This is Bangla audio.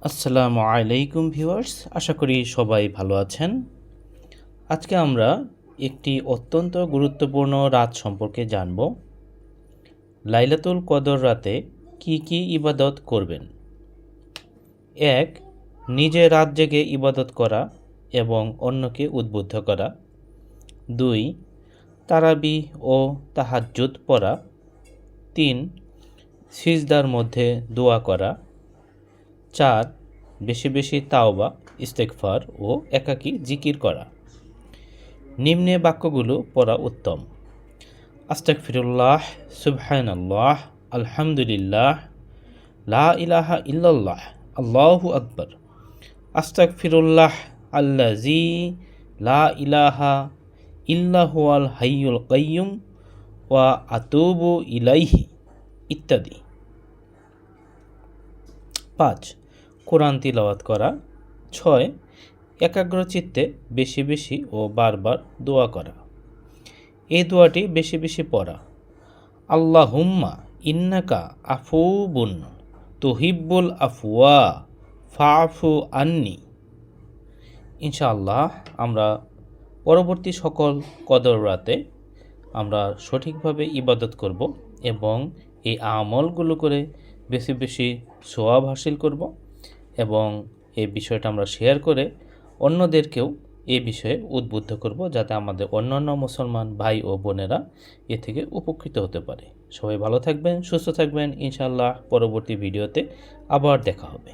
আসসালামু আলাইকুম ভিউয়ার্স, আশা করি সবাই ভালো আছেন। আজকে আমরা একটি অত্যন্ত গুরুত্বপূর্ণ রাত সম্পর্কে জানব। লাইলাতুল কদর রাতে কি কি ইবাদত করবেন। 1. নিজে রাত জেগে ইবাদত করা এবং অন্যকে উদ্বুদ্ধ করা। 2. তারাবিহ ও তাহাজ্জুদ পড়া। 3. সিজদার মধ্যে দোয়া করা। 4. বেশি বেশি তাওবা, ইস্তেগফার ও একাকী জিকির করা। নিম্নে বাক্যগুলো পড়া উত্তম: আস্তাগফিরুল্লাহ, সুবহানাল্লাহ, আলহামদুলিল্লাহ, লা ইলাহা ইল্লাল্লাহ, আল্লাহু আকবার। আস্তাগফিরুল্লাহ আল্লাযী লা ইলাহা ইল্লা হুয়াল হাইয়ুল কাইয়্যুম ওয়া আতুবু ইলাইহি ইত্যাদি। 5. কোরআন তিলাওয়াত করা। 6. একাগ্রচিত্তে বেশি বেশি ও বারবার দোয়া করা। এই দোয়াটি বেশি বেশি পড়া: আল্লাহুম্মা ইন্নাকা আফুবুন তুহিব্বুল আফওয়া ফাফু আন্নি। ইনশাআল্লাহ আমরা পরবর্তী সকল কদর রাতে আমরা সঠিকভাবে ইবাদত করব এবং এই আমলগুলো করে বেশি বেশি সওয়াব হাসিল করব এবং এই বিষয়টা আমরা শেয়ার করে অন্যদেরকেও এই বিষয়ে উদ্বুদ্ধ করব, যাতে আমাদের অন্যান্য মুসলমান ভাই ও বোনেরা এ থেকে উপকৃত হতে পারে। সবাই ভালো থাকবেন, সুস্থ থাকবেন। ইনশাআল্লাহ পরবর্তী ভিডিওতে আবার দেখা হবে।